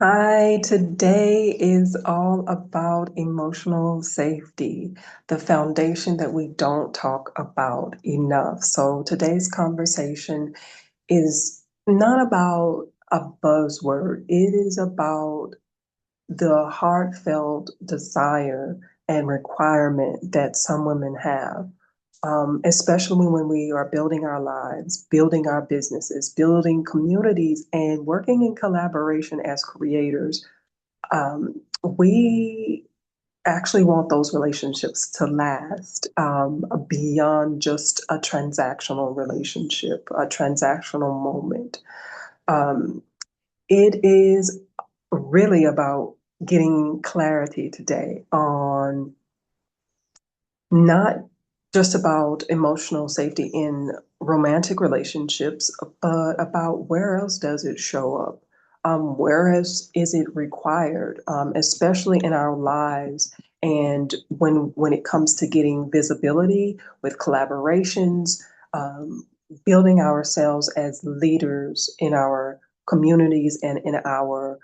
Hi, today is all about emotional safety, the foundation that we don't talk about enough. So today's conversation is not about a buzzword, it is about the heartfelt desire and requirement that some women have, especially when we are building our lives, building our businesses, building communities, and working in collaboration as creators. We actually want those relationships to last beyond just a transactional relationship, a transactional moment. Um, it is really about getting clarity today on not just about emotional safety in romantic relationships, but about where else does it show up? Where else is it required, especially in our lives? And when it comes to getting visibility with collaborations, um, building ourselves as leaders in our communities and in our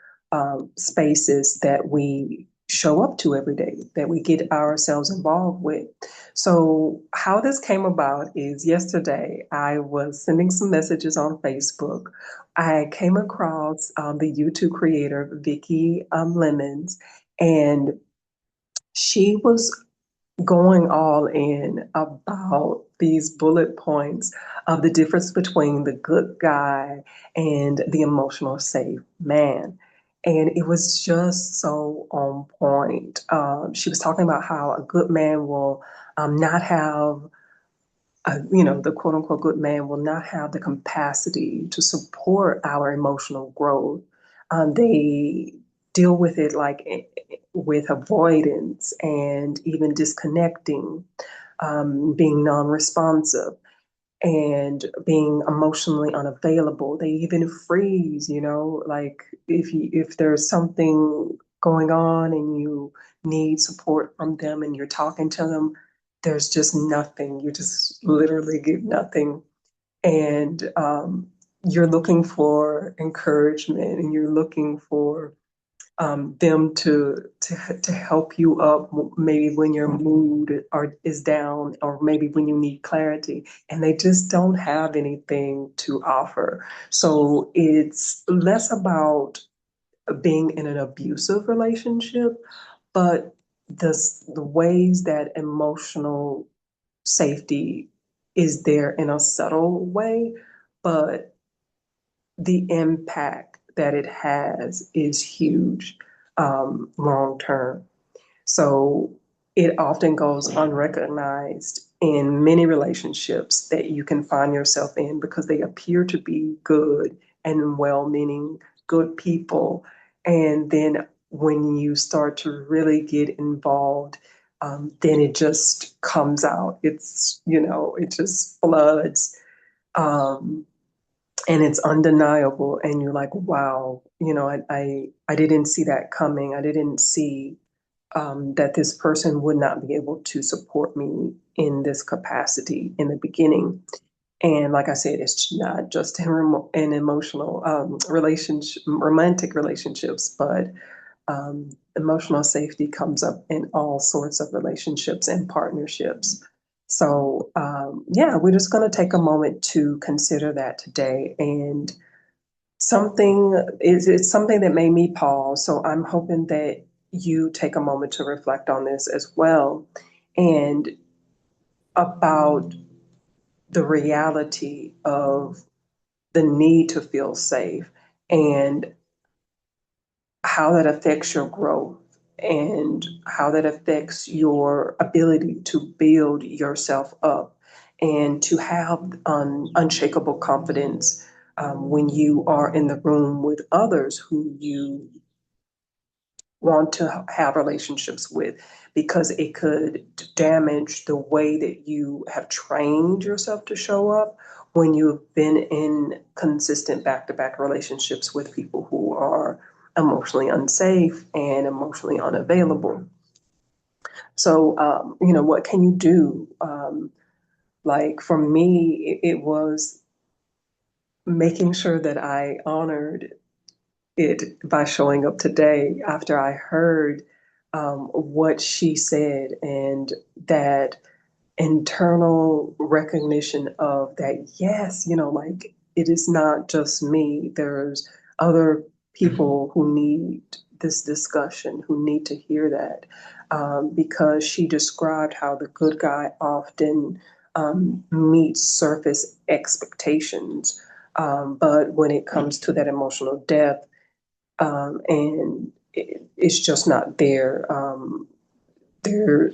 spaces that we show up to every day, that we get ourselves involved with. So, how this came about is yesterday I was sending some messages on Facebook. I came across the YouTube creator, Vicky Lemons, and she was going all in about these bullet points of the difference between the good guy and the emotional safe man. And it was just so on point. She was talking about how a good man will not have the quote unquote good man will not have the capacity to support our emotional growth. They deal with it with avoidance and even disconnecting, being non responsive and being emotionally unavailable. They even freeze, like if there's something going on and you need support from them and you're talking to them, there's just nothing. You just literally get nothing. And you're looking for encouragement and you're looking for them to help you up maybe when your mood is down or maybe when you need clarity, and they just don't have anything to offer. So it's less about being in an abusive relationship, but the ways that emotional safety is there in a subtle way, but the impact that it has is huge, long term. So it often goes unrecognized in many relationships that you can find yourself in because they appear to be good and well meaning, good people. And then when you start to really get involved, then it just comes out. It just floods. Um, and it's undeniable, and you're like, wow, I didn't see that coming. I didn't see that this person would not be able to support me in this capacity in the beginning. And like I said, it's not just in emotional relationship, romantic relationships, but emotional safety comes up in all sorts of relationships and partnerships. So, yeah, we're just going to take a moment to consider that today. And it's something that made me pause. So I'm hoping that you take a moment to reflect on this as well and about the reality of the need to feel safe and how that affects your growth and how that affects your ability to build yourself up and to have unshakable confidence when you are in the room with others who you want to have relationships with, because it could damage the way that you have trained yourself to show up when you've been in consistent back-to-back relationships with people who are emotionally unsafe and emotionally unavailable. So, what can you do? Like for me, it was making sure that I honored it by showing up today after I heard what she said, and that internal recognition of that, yes, like, it is not just me. There's other people who need this discussion, who need to hear that. Because she described how the good guy often meets surface expectations. But when it comes to that emotional depth, and it's just not there.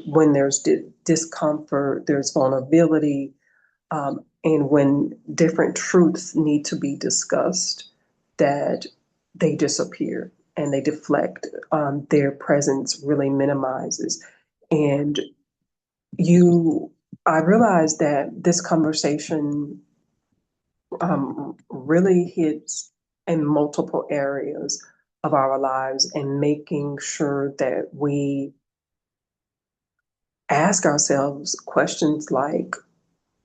When there's discomfort, there's vulnerability, and when different truths need to be discussed, that they disappear and they deflect. Their presence really minimizes. And you, I realized that this conversation really hits in multiple areas of our lives, and making sure that we ask ourselves questions like,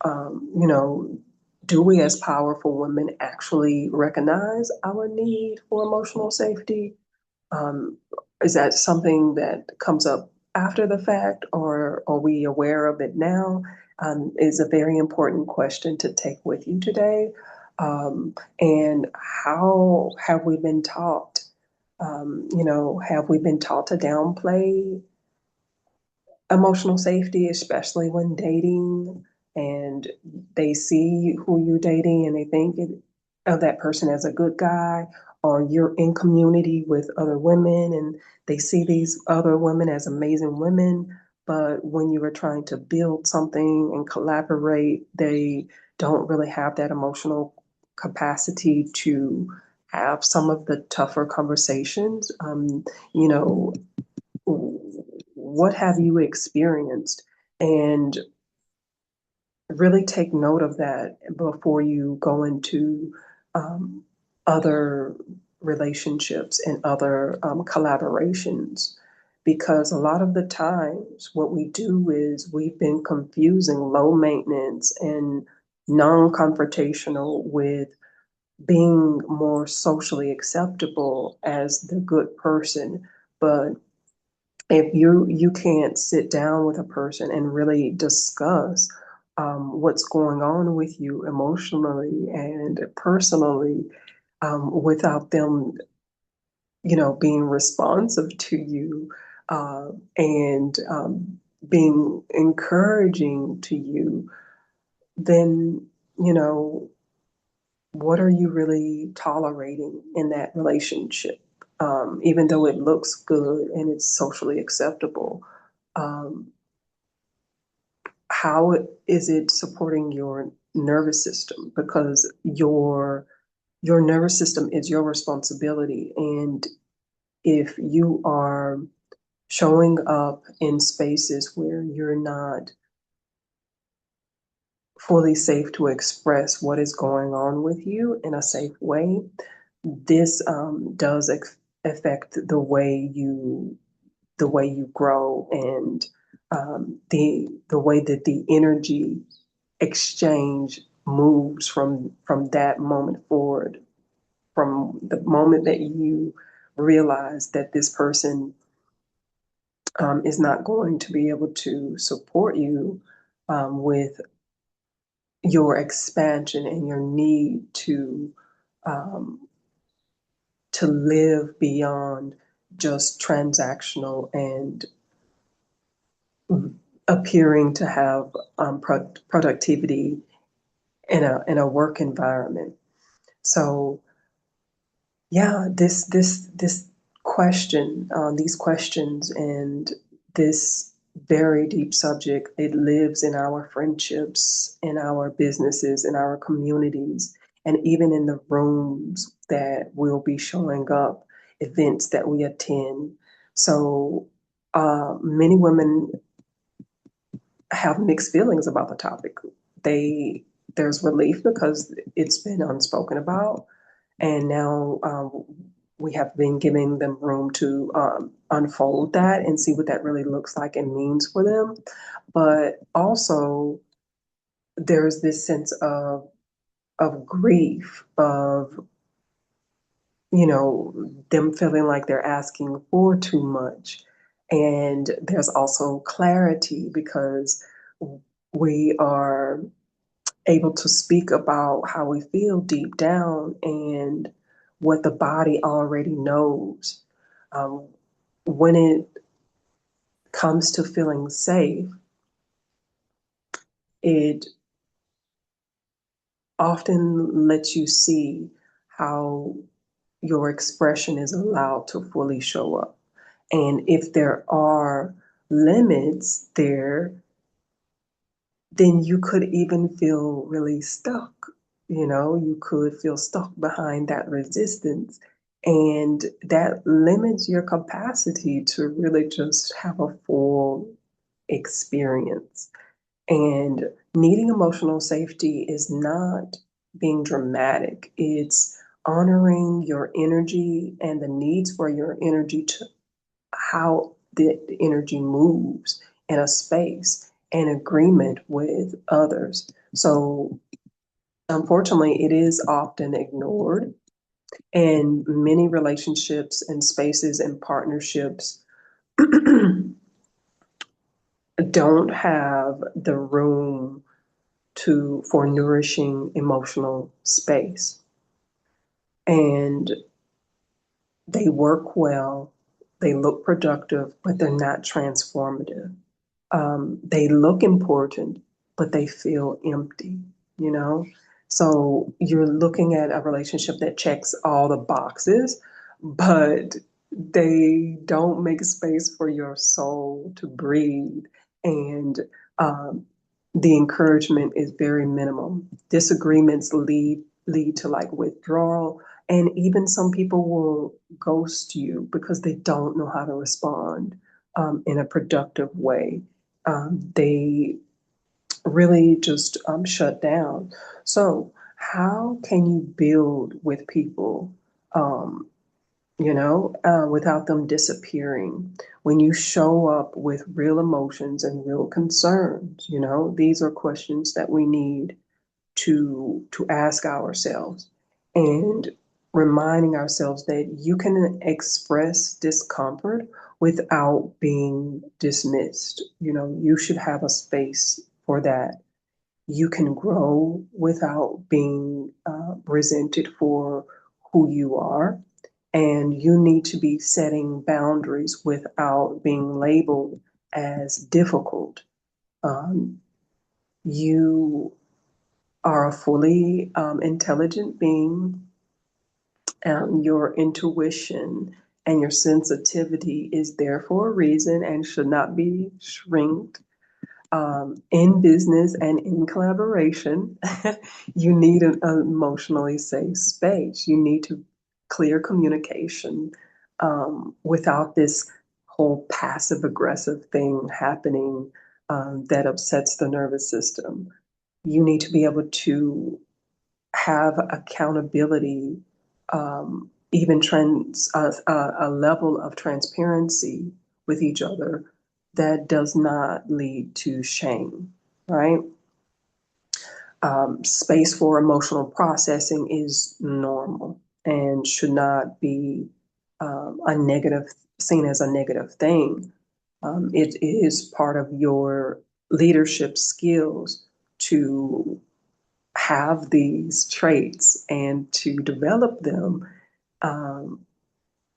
you know, do we as powerful women actually recognize our need for emotional safety? Um, is that something that comes up after the fact, or are we aware of it now? Is a very important question to take with you today. And how have we been taught? Have we been taught to downplay emotional safety, especially when dating, and they see who you're dating and they think of that person as a good guy, or you're in community with other women and they see these other women as amazing women. But when you are trying to build something and collaborate, they don't really have that emotional capacity to have some of the tougher conversations. You know, what have you experienced? And really take note of that before you go into um, other relationships and other collaborations. Because a lot of the times, what we do is we've been confusing low maintenance and non confrontational with being more socially acceptable as the good person. But if you can't sit down with a person and really discuss what's going on with you emotionally and personally, without them, being responsive to you, and being encouraging to you, then, you know what are you really tolerating in that relationship? Even though it looks good and it's socially acceptable, um, how is it supporting your nervous system? Because your nervous system is your responsibility, and if you are showing up in spaces where you're not fully safe to express what is going on with you in a safe way, this does affect the way you grow, and the way that the energy exchange moves from that moment forward, from the moment that you realize that this person is not going to be able to support you with your expansion and your need um, to live beyond just transactional and appearing to have productivity in a work environment. So yeah, this question, these questions, and this very deep subject, it lives in our friendships, in our businesses, in our communities, and even in the rooms that will be showing up, events that we attend. So many women have mixed feelings about the topic. They There's relief because it's been unspoken about, and now we have been giving them room to unfold that and see what that really looks like and means for them. But also, there's this sense of grief, of them feeling like they're asking for too much. And there's also clarity because we are able to speak about how we feel deep down and what the body already knows. Um, when it comes to feeling safe, it often lets you see how your expression is allowed to fully show up. And if there are limits there, then you could even feel really stuck. You could feel stuck behind that resistance. And that limits your capacity to really just have a full experience. And needing emotional safety is not being dramatic, it's honoring your energy and the needs for your energy to how the energy moves in a space in agreement with others. So, unfortunately, it is often ignored, and many relationships and spaces and partnerships don't have the room to for nourishing emotional space. And they work well, they look productive, but they're not transformative. They look important, but they feel empty, you know? So you're looking at a relationship that checks all the boxes, but they don't make space for your soul to breathe. And um, the encouragement is very minimum. Disagreements lead to like withdrawal, and even some people will ghost you because they don't know how to respond in a productive way. They really just shut down. So, how can you build with people, without them disappearing? When you show up with real emotions and real concerns, these are questions that we need to ask ourselves and reminding ourselves that you can express discomfort without being dismissed. You should have a space for that. You can grow without being resented for who you are. And you need to be setting boundaries without being labeled as difficult. Um, you are a fully intelligent being. Your intuition and your sensitivity is there for a reason and should not be shrinked. In business and in collaboration, you need an emotionally safe space. You need to clear communication without this whole passive aggressive thing happening that upsets the nervous system. You need to be able to have accountability, even a level of transparency with each other that does not lead to shame, right? Space for emotional processing is normal and should not be a negative, seen as a negative thing. It is part of your leadership skills to have these traits and to develop them um,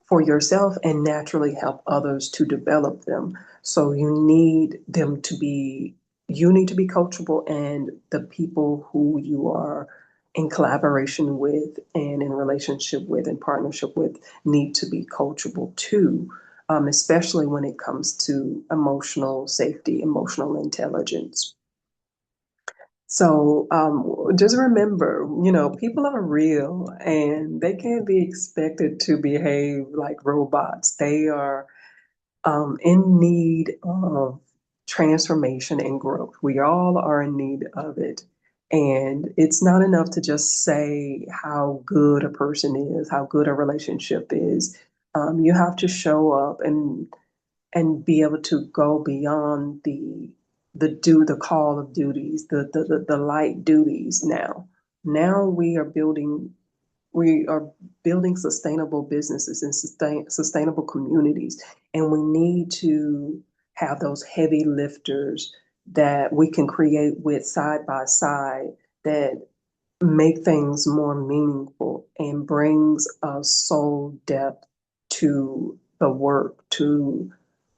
for yourself and naturally help others to develop them. So you need to be coachable, and the people who you are in collaboration with and in relationship with and partnership with need to be coachable too, especially when it comes to emotional safety, emotional intelligence. So just remember, people are real and they can't be expected to behave like robots. They are in need of transformation and growth. We all are in need of it. And it's not enough to just say how good a person is, how good a relationship is. You have to show up and be able to go beyond the call of duties, the light duties now. Now we are building we are building sustainable businesses and sustainable communities, and we need to have those heavy lifters that we can create with side by side that make things more meaningful and brings a soul depth to the work to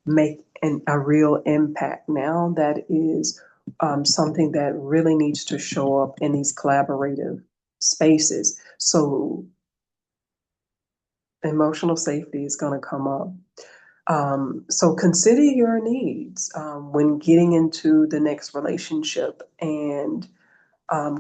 make a real impact. Now that is something that really needs to show up in these collaborative spaces. So emotional safety is going to come up. So consider your needs when getting into the next relationship and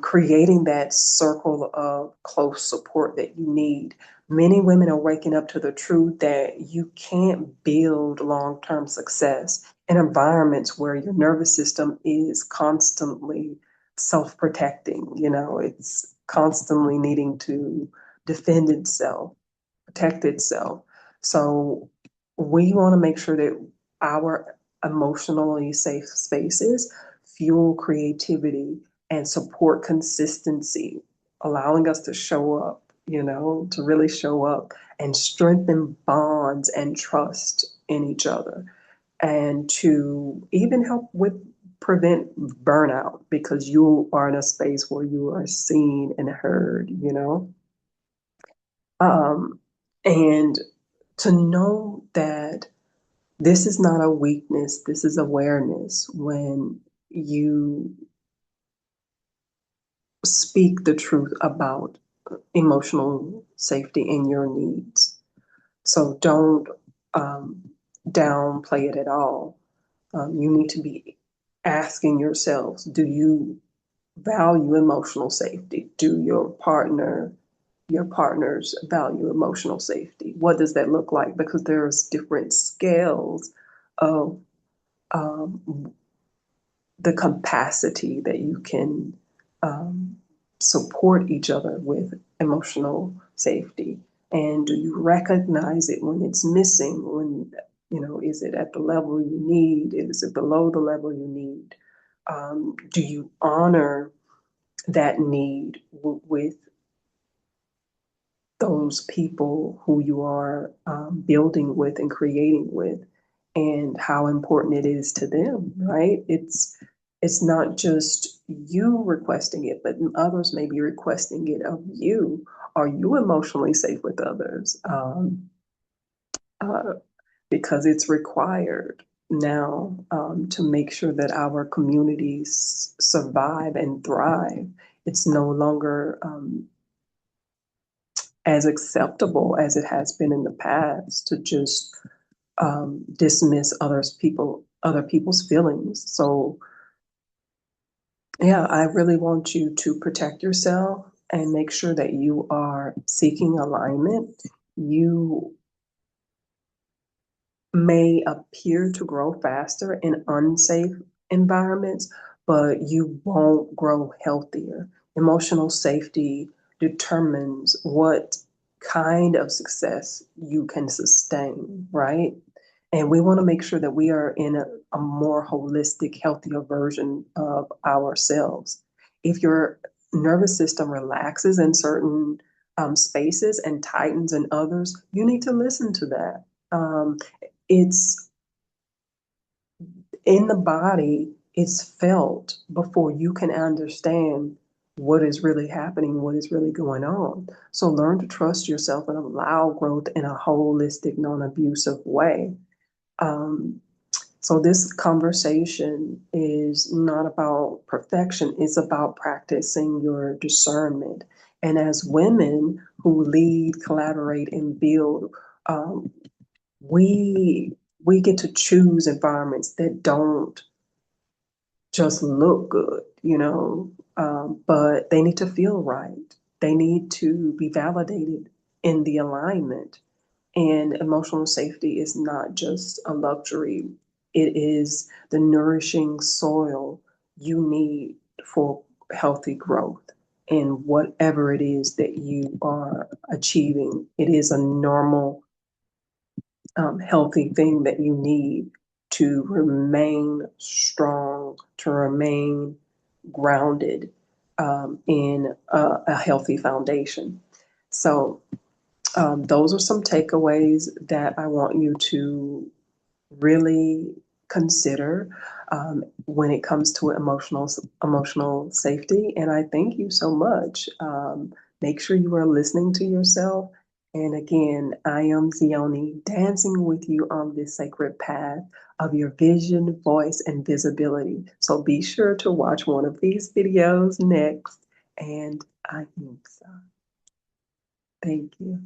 creating that circle of close support that you need. Many women are waking up to the truth that you can't build long term success in environments where your nervous system is constantly self protecting. You know, it's constantly needing to defend itself, protect itself. So we want to make sure that our emotionally safe spaces fuel creativity and support consistency, allowing us to show up, you know, to really show up and strengthen bonds and trust in each other, and to even help with prevent burnout because you are in a space where you are seen and heard, you know. Um, and to know that this is not a weakness, this is awareness when you speak the truth about emotional safety and your needs. So don't um, downplay it at all. You need to be asking yourselves, do you value emotional safety? Do your partners value emotional safety? What does that look like? Because there's different scales of um, the capacity that you can um, support each other with emotional safety. And do you recognize it when it's missing? When, you know, is it at the level you need? Is it below the level you need? Do you honor that need with those people who you are building with and creating with, and how important it is to them, right? It's not just you requesting it, but others may be requesting it of you. Are you emotionally safe with others? Uh, because it's required now to make sure that our communities survive and thrive. It's no longer as acceptable as it has been in the past to just dismiss other people's feelings. So yeah, I really want you to protect yourself and make sure that you are seeking alignment. You may appear to grow faster in unsafe environments, but you won't grow healthier. Emotional safety determines what kind of success you can sustain, right? And we want to make sure that we are in a more holistic, healthier version of ourselves. If your nervous system relaxes in certain spaces and tightens in others, you need to listen to that. It's in the body, it's felt before you can understand what is really happening, what is really going on. So learn to trust yourself and allow growth in a holistic, non abusive way. Um, so this conversation is not about perfection, it's about practicing your discernment. And as women who lead, collaborate, and build, um, we we get to choose environments that don't just look good, you know, but they need to feel right. They need to be validated in the alignment. And emotional safety is not just a luxury, it is the nourishing soil you need for healthy growth in whatever it is that you are achieving. It is a normal, healthy thing that you need to remain strong, to remain grounded in a healthy foundation. So those are some takeaways that I want you to really consider when it comes to emotional safety. And I thank you so much. Make sure you are listening to yourself. And again, I am Zioni, dancing with you on this sacred path of your vision, voice, and visibility. So be sure to watch one of these videos next. And I think so. Thank you.